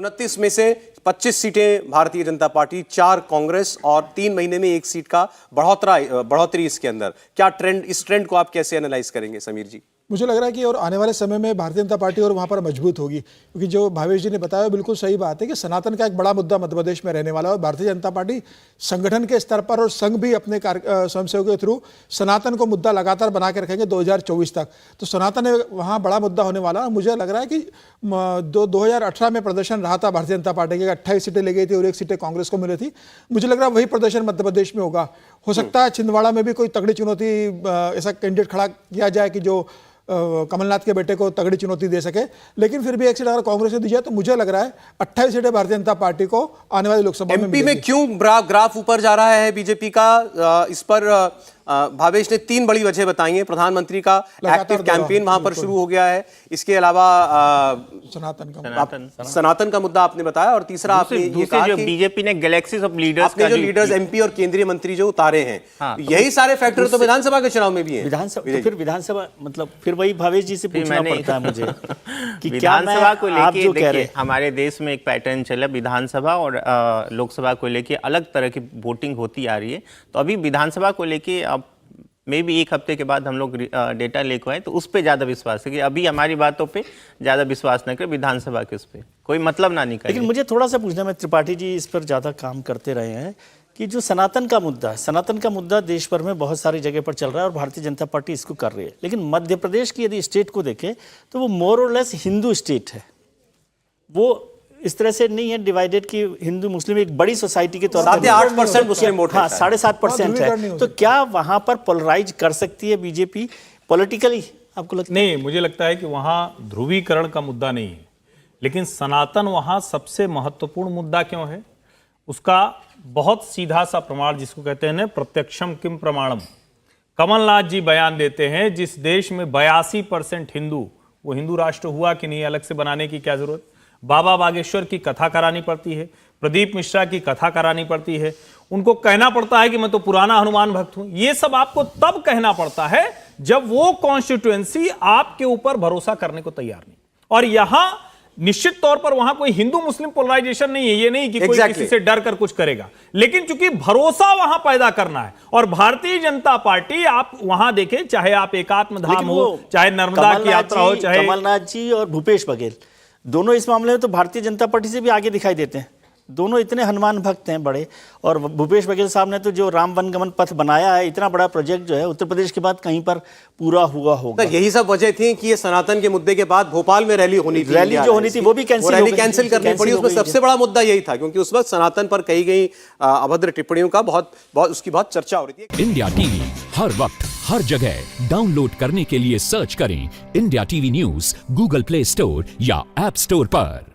29 में से 25 सीटें भारतीय जनता पार्टी, 4 कांग्रेस और 3 महीने में 1 सीट का बढ़ोतरी इसके अंदर। क्या ट्रेंड, इस ट्रेंड को आप कैसे एनालाइज करेंगे समीर जी? मुझे लग रहा है कि और आने वाले समय में भारतीय जनता पार्टी और वहाँ पर मजबूत होगी, क्योंकि जो भावेश जी ने बताया बिल्कुल सही बात है कि सनातन का एक बड़ा मुद्दा मध्य प्रदेश में रहने वाला है और भारतीय जनता पार्टी संगठन के स्तर पर और संघ भी अपने स्वयंसेवकों के थ्रू सनातन को मुद्दा लगातार बना के रखेंगे 2024 तक। तो सनातन वहाँ बड़ा मुद्दा होने वाला है। मुझे लग रहा है कि 2018 में प्रदर्शन रहा था भारतीय जनता पार्टी के, 28 सीटें ले गई थी और 1 सीटें कांग्रेस को मिली थी। मुझे लग रहा है वही प्रदर्शन मध्य प्रदेश में होगा। हो सकता है छिंदवाड़ा में भी कोई तगड़ी चुनौती, ऐसा कैंडिडेट खड़ा किया जाए कि जो कमलनाथ के बेटे को तगड़ी चुनौती दे सके, लेकिन फिर भी 1 सीट अगर कांग्रेस को दी जाए तो मुझे लग रहा है 28 सीटें भारतीय जनता पार्टी को आने वाली लोकसभा में एमपी में क्यों ग्राफ ऊपर जा रहा है बीजेपी का? इस पर भावेश ने 3 बड़ी वजह बताई हैं। प्रधानमंत्री का एक्टिव कैंपेन वहां पर शुरू हो गया है, इसके अलावा सनातन का मुद्दा आपने बताया, और तीसरा आपने ये कहा कि बीजेपी ने गैलेक्सीज ऑफ लीडर्स, आपने जो लीडर्स एमपी और केंद्रीय मंत्री जो उतारे हैं, हाँ, यही सारे फैक्टर तो विधानसभा के चुनाव में भी हैं। विधानसभा, तो फिर विधानसभा मतलब फिर वही भावेश जी से पूछना पड़ता है मुझे कि विधानसभा को लेके देखिए हमारे देश में एक पैटर्न चला, विधानसभा और लोकसभा को लेके अलग तरह की वोटिंग होती आ रही है। तो अभी विधानसभा को लेके मे भी 1 हफ्ते के बाद हम लोग डेटा लेकर आए तो उस पर ज़्यादा विश्वास है कि अभी हमारी बातों पे ज़्यादा विश्वास न करें, विधानसभा के उस पर कोई मतलब ना निकाले। लेकिन मुझे थोड़ा सा पूछना, मैं त्रिपाठी जी इस पर ज़्यादा काम करते रहे हैं कि जो सनातन का मुद्दा है, सनातन का मुद्दा देश भर में बहुत सारी जगह पर चल रहा है और भारतीय जनता पार्टी इसको कर रही है, लेकिन मध्य प्रदेश की यदि स्टेट को देखें तो वो मोर और लेस हिंदू स्टेट है। वो इस तरह से नहीं है डिवाइडेड कि हिंदू मुस्लिम एक बड़ी सोसाइटी के तौर पर 8% मुस्लिम वोट, हाँ 7.5% है। तो क्या वहां पर पोलराइज कर सकती है बीजेपी पॉलिटिकली, आपको लगता है? नहीं, मुझे लगता है कि वहां ध्रुवीकरण का मुद्दा नहीं है, लेकिन सनातन वहां सबसे महत्वपूर्ण मुद्दा क्यों है उसका बहुत सीधा सा प्रमाण, जिसको कहते हैं प्रत्यक्षम किम प्रमाणम, कमलनाथ जी बयान देते हैं। जिस देश में 82% हिंदू, वो हिंदू राष्ट्र हुआ कि नहीं, अलग से बनाने की क्या जरूरत? बाबा बागेश्वर की कथा करानी पड़ती है, प्रदीप मिश्रा की कथा करानी पड़ती है, उनको कहना पड़ता है कि मैं तो पुराना हनुमान भक्त हूं। ये सब आपको तब कहना पड़ता है जब वो कॉन्स्टिट्यूएंसी आपके ऊपर भरोसा करने को तैयार नहीं। और यहां निश्चित तौर पर वहां कोई हिंदू मुस्लिम पोलराइजेशन नहीं है, ये नहीं कि कोई किसी से डर कर कुछ करेगा, लेकिन चूंकि भरोसा वहां पैदा करना है। और भारतीय जनता पार्टी, आप वहां देखें, चाहे आप एकात्म धाम हो, चाहे नर्मदा की यात्रा हो, चाहे कमलनाथ जी और भूपेश बघेल, दोनों इस मामले में तो भारतीय जनता पार्टी से भी आगे दिखाई देते हैं। दोनों इतने हनुमान भक्त हैं बड़े, और भूपेश बघेल साहब ने तो जो राम वनगमन पथ बनाया है, इतना बड़ा प्रोजेक्ट जो है उत्तर प्रदेश के बाद कहीं पर पूरा हुआ होगा। यही सब वजह थी कि ये सनातन के मुद्दे के बाद भोपाल में रैली होनी थी, रैली जो होनी थी वो भी कैंसिल करनी पड़ी। उसमें सबसे बड़ा मुद्दा यही था क्योंकि उस वक्त सनातन पर कही गई अभद्र टिप्पणियों का उसकी बहुत चर्चा हो रही थी। इंडिया टीवी हर वक्त हर जगह डाउनलोड करने के लिए सर्च करें India TV news Google play store या ऐप स्टोर पर।